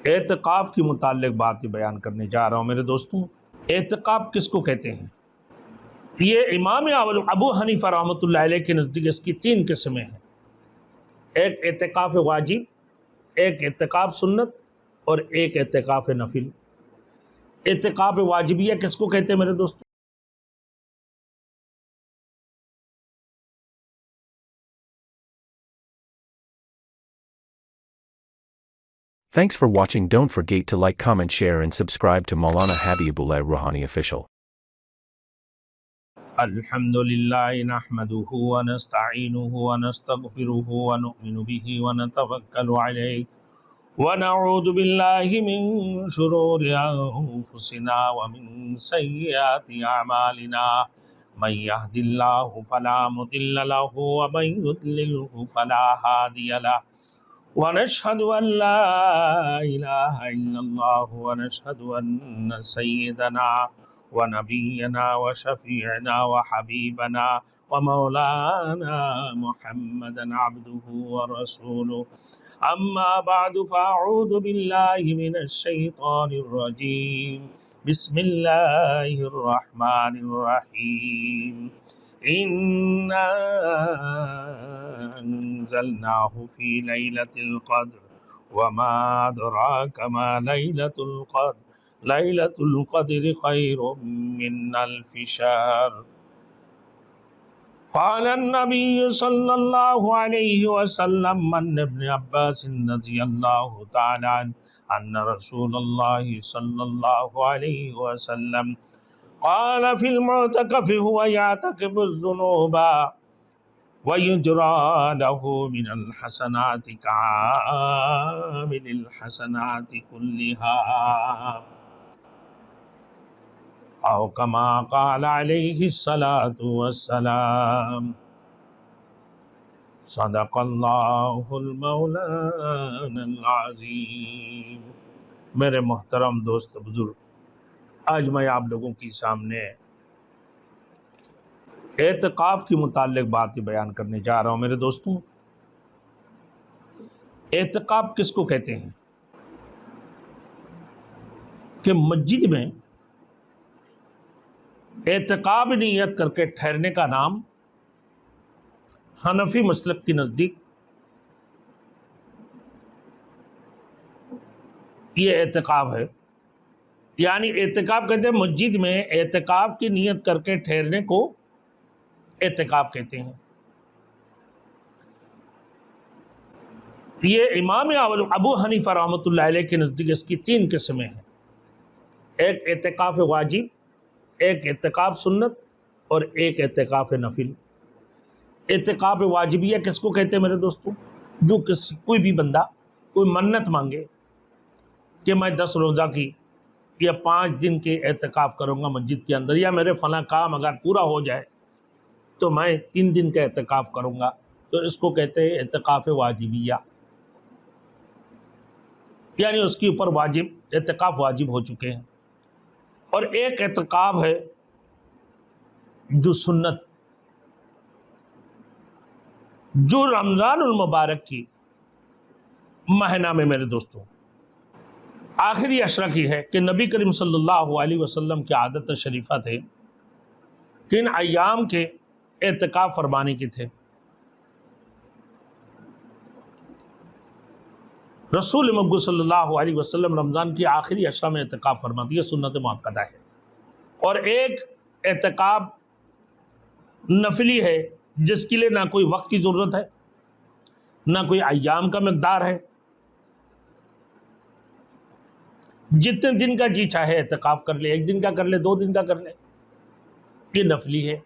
اعتکاف کے متعلق بات بیان کرنے جا رہا ہوں میرے دوستوں۔ اعتکاف کس کو کہتے ہیں؟ یہ امام ابو حنیفہ رحمۃ اللہ علیہ کے نزدیک اس کی 3 قسمیں ہیں۔ ایک اعتکاف واجب، ایک اعتکاف سنت اور ایک اعتکاف نفل۔ اعتکاف واجبیہ کس کو کہتے ہیں میرے دوستوں؟ Thanks for watching. Don't forget to like, comment, share and subscribe to Maulana Habibullah Rouhani Official. الحمد للہ نحمده ونستعینه ونستغفره ونؤمن به ونتوکل علیہ ونعوذ باللہ من شرور انفسنا ومن سیئات اعمالنا من يهد الله فلا مضل له ومن يضلل فلا هادي له ونشهد ان لا اله الا الله ونشهد ان سيدنا ونبينا وشفيعنا وحبيبنا ومولانا محمدا عبده ورسوله أما بعد فأعوذ بالله من الشيطان الرجيم بسم الله الرحمن الرحيم إنا أنزلناه في ليلة القدر وما أدراك ما ليلة القدر ليلة القدر خير من 1000 شهر قال النبي صلى الله عليه وسلم عن ابن عباس رضي الله تعالى عنه أن رسول الله صلى الله عليه وسلم قال في المعتكف هو يعتكف الذنوب ويجرى له من الحسنات كعامل الحسنات كلها او کما قال علیہ الصلاۃ والسلام صدق اللہ المولانا العظیم۔ میرے محترم دوست بزرگ، آج میں آپ لوگوں کے سامنے اعتکاف کے متعلق بات بیان کرنے جا رہا ہوں میرے دوستوں۔ اعتکاف کس کو کہتے ہیں؟ کہ مسجد میں اعتکاف نیت کر کے ٹھہرنے کا نام حنفی مسلک کے نزدیک یہ اعتکاف ہے۔ یعنی اعتکاف کہتے ہیں مسجد میں اعتکاف کی نیت کر کے ٹھہرنے کو اعتکاف کہتے ہیں۔ یہ امام ابو حنیفہ رحمۃ اللہ علیہ کے نزدیک اس کی 3 قسمیں ہیں۔ ایک اعتکاف واجب، ایک اعتکاف سنت اور ایک اعتکاف نفل۔ اعتکاف واجبیہ کس کو کہتے ہیں میرے دوستوں؟ جو کوئی بھی بندہ کوئی منت مانگے کہ میں 10 روزہ کی یا 5 دن کے اعتکاف کروں گا مسجد کے اندر، یا میرے فلاں کام اگر پورا ہو جائے تو میں 3 دن کا اعتکاف کروں گا، تو اس کو کہتے ہیں اعتکاف واجبیہ۔ یعنی اس کے اوپر واجب اعتکاف واجب ہو چکے ہیں۔ اور ایک اعتکاف ہے جو سنت، جو رمضان المبارک کی مہینہ میں میرے دوستوں آخری عشرہ کی ہے کہ نبی کریم صلی اللہ علیہ وسلم کی عادت شریفہ تھے کہ ان ایام کے اعتکاف فرمانے کے تھے۔ رسول مقبول صلی اللہ علیہ وسلم رمضان کی آخری عشرہ میں اعتکاف فرماتی ہے، سنت مؤکدہ ہے۔ اور ایک اعتکاف نفلی ہے جس کے لیے نہ کوئی وقت کی ضرورت ہے، نہ کوئی ایام کا مقدار ہے، جتنے دن کا جی چاہے اعتکاف کر لے، 1 دن کا کر لے، 2 دن کا کر لے، یہ نفلی ہے۔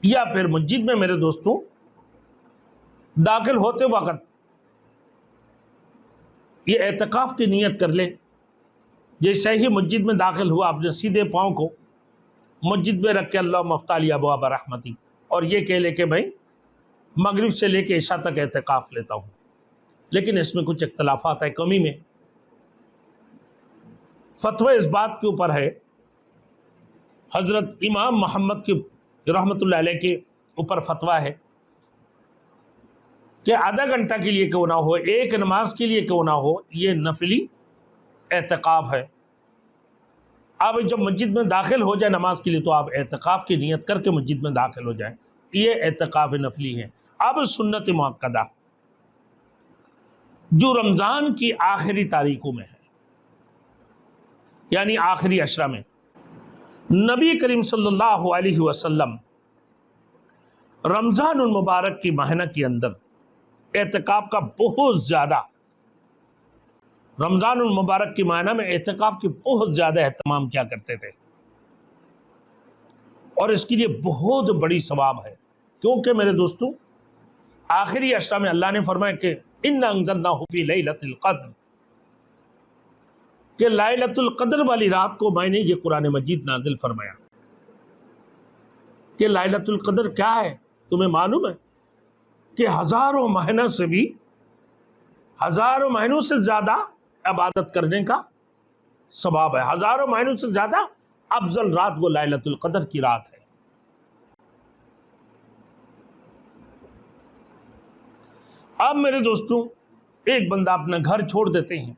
یا پھر مسجد میں میرے دوستوں داخل ہوتے وقت یہ اعتکاف کی نیت کر لے۔ جیسے ہی مسجد میں داخل ہوا، اپنے سیدھے پاؤں کو مسجد میں رکھ کے اللہم افتح لی ابواب رحمتی، اور یہ کہہ لے کہ میں مغرب سے لے کے عشاء تک اعتکاف لیتا ہوں۔ لیکن اس میں کچھ اختلافات ہے، کمی میں فتوی اس بات کے اوپر ہے، حضرت امام محمد کی رحمۃ اللہ علیہ کے اوپر فتویٰ ہے کہ آدھا گھنٹہ کے لیے کیوں نہ ہو، ایک نماز کے لیے کیوں نہ ہو، یہ نفلی اعتکاف ہے۔ آپ جب مسجد میں داخل ہو جائے نماز کے لیے تو آپ اعتکاف کی نیت کر کے مسجد میں داخل ہو جائیں، یہ اعتکاف نفلی ہے۔ اب سنت مؤکدہ جو رمضان کی آخری تاریخوں میں ہے، یعنی آخری عشرہ میں، نبی کریم صلی اللہ علیہ وسلم رمضان المبارک کی مہینہ کے اندر اعتکاف کا بہت زیادہ، رمضان المبارک کی مہینہ میں اعتکاف کی بہت زیادہ اہتمام کیا کرتے تھے، اور اس کے لیے بہت بڑی ثواب ہے، کیونکہ میرے دوستوں آخری عشرہ میں اللہ نے فرمایا کہ اِنَّا أَنزَلْنَاهُ فِي لَيْلَةِ الْقَدْرِ، کہ ليلۃ القدر والی رات کو میں نے یہ قرآن مجید نازل فرمایا۔ کہ ليلۃ القدر کیا ہے تمہیں معلوم ہے؟ کہ ہزاروں مہینوں سے بھی، ہزاروں مہینوں سے زیادہ عبادت کرنے کا ثواب ہے، ہزاروں مہینوں سے زیادہ افضل رات وہ ليلۃ القدر کی رات ہے۔ اب میرے دوستوں ایک بندہ اپنا گھر چھوڑ دیتے ہیں،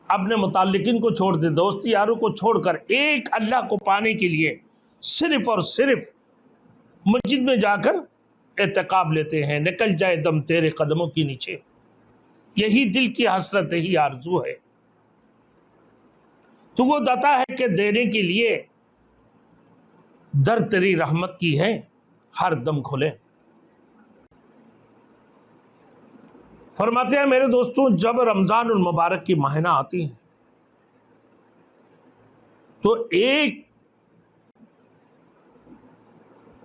اپنے متعلقین کو چھوڑ دے، دوستی یاروں کو چھوڑ کر ایک اللہ کو پانے کے لیے صرف اور صرف مسجد میں جا کر اعتکاف لیتے ہیں، نکل جائے دم تیرے قدموں کے نیچے، یہی دل کی حسرت، یہی آرزو ہے، تو وہ داتا ہے کہ دینے کے لیے در تیری رحمت کی ہے ہر دم کھلے۔ فرماتے ہیں میرے دوستوں جب رمضان المبارک کی مہینہ آتی ہیں تو ایک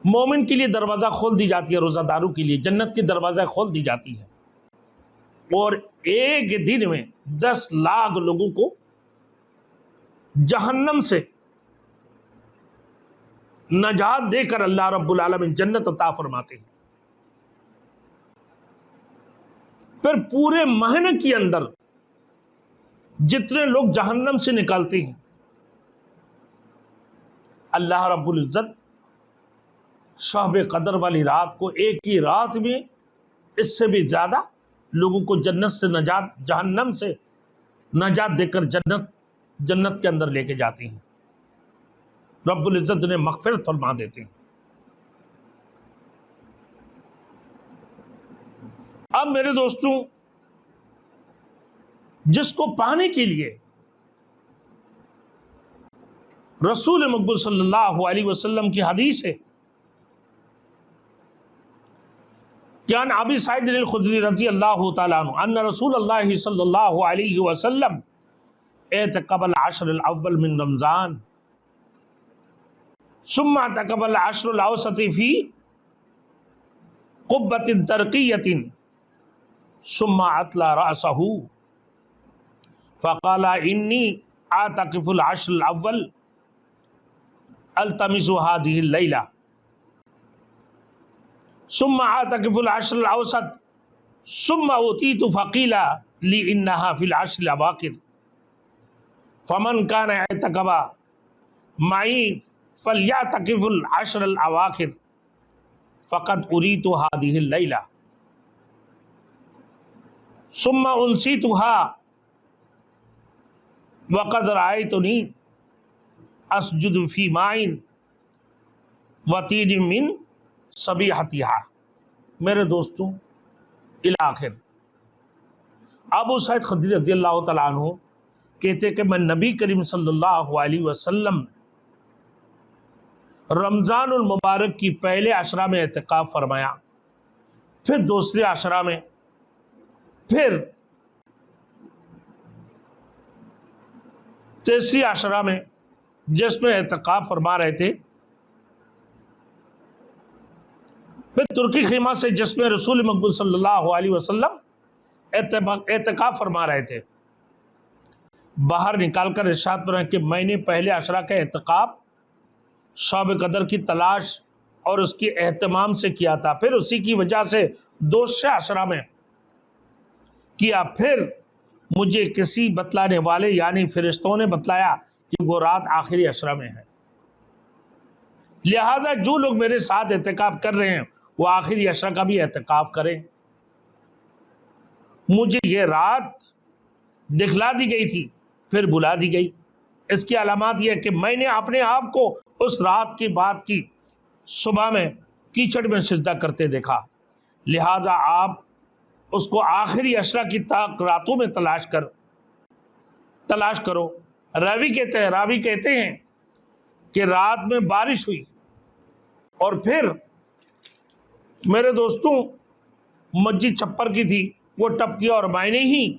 مومن کے لیے دروازہ کھول دی جاتی ہے، روزہ داروں کے لیے جنت کی دروازہ کھول دی جاتی ہے، اور ایک دن میں 10 لاکھ لوگوں کو جہنم سے نجات دے کر اللہ رب العالمین جنت عطا فرماتے ہیں۔ پھر پورے مہینے کے اندر جتنے لوگ جہنم سے نکلتے ہیں، اللہ رب العزت شب قدر والی رات کو ایک ہی رات میں اس سے بھی زیادہ لوگوں کو جنت سے نجات، جہنم سے نجات دے کر جنت کے اندر لے کے جاتی ہیں، رب العزت نے مغفرت فرما دیتے ہیں۔ اب میرے دوستوں جس کو پانے کے لیے رسول مقبول صلی اللہ علیہ وسلم کی حدیث ہے کہ عن ابی سعید الخدری رضی اللہ تعالیٰ عنہ ان رسول اللہ صلی اللہ علیہ وسلم اعتکف العشر الاول من رمضان ثم اعتکف العشر الاوسط فی قبۃ ترقیۃ ثم اطلع رأسه فقال انی اعتکف العشر الاول التمس هذه الليلة ثم اعتکف العشر الاوسط ثم اوتیت فقیل لی انها في العشر الاواخر فمن كان اعتکف معي فلیعتکف العشر الاواخر فقد اریت هذه الليلة ثم انسیتها وقد رأيتني اسجد فی ماء وطین من صبیحتها۔ میرے دوستوں الاخر ابو سعید خدری رضی اللہ تعالیٰ عنہ کہتے کہ میں نبی کریم صلی اللہ علیہ وسلم رمضان المبارک کی پہلے عشرہ میں اعتکاف فرمایا، پھر دوسرے عشرہ میں، پھر تیسری عشرہ میں جس میں اعتکاف فرما رہے تھے، پھر ترکی خیمہ سے جس میں رسول مقبول صلی اللہ علیہ وسلم اعتکاف فرما رہے تھے، باہر نکال کر ارشاد فرمایا کہ میں نے پہلے عشرہ کا اعتکاف شب قدر کی تلاش اور اس کی اہتمام سے کیا تھا، پھر اسی کی وجہ سے دوسرے عشرہ میں کیا، پھر مجھے کسی بتلانے والے یعنی فرشتوں نے بتلایا کہ وہ رات آخری عشرہ میں ہے، لہٰذا جو لوگ میرے ساتھ اعتکاف کر رہے ہیں وہ آخری عشرہ کا بھی اعتکاف کریں۔ مجھے یہ رات دکھلا دی گئی تھی، پھر بلا دی گئی۔ اس کی علامات یہ ہے کہ میں نے اپنے آپ کو اس رات کی بات کی صبح میں کیچڑ میں سجدہ کرتے دیکھا، لہٰذا آپ اس کو آخری عشرہ کی راتوں میں تلاش کرو۔ راوی کہتے ہیں کہ رات میں بارش ہوئی اور پھر میرے دوستوں مسجد چھپر کی تھی، وہ ٹپکی اور میں نے ہی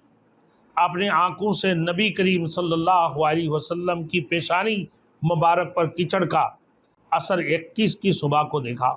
اپنے آنکھوں سے نبی کریم صلی اللہ علیہ وسلم کی پیشانی مبارک پر کیچڑ کا اثر 21 کی صبح کو دیکھا۔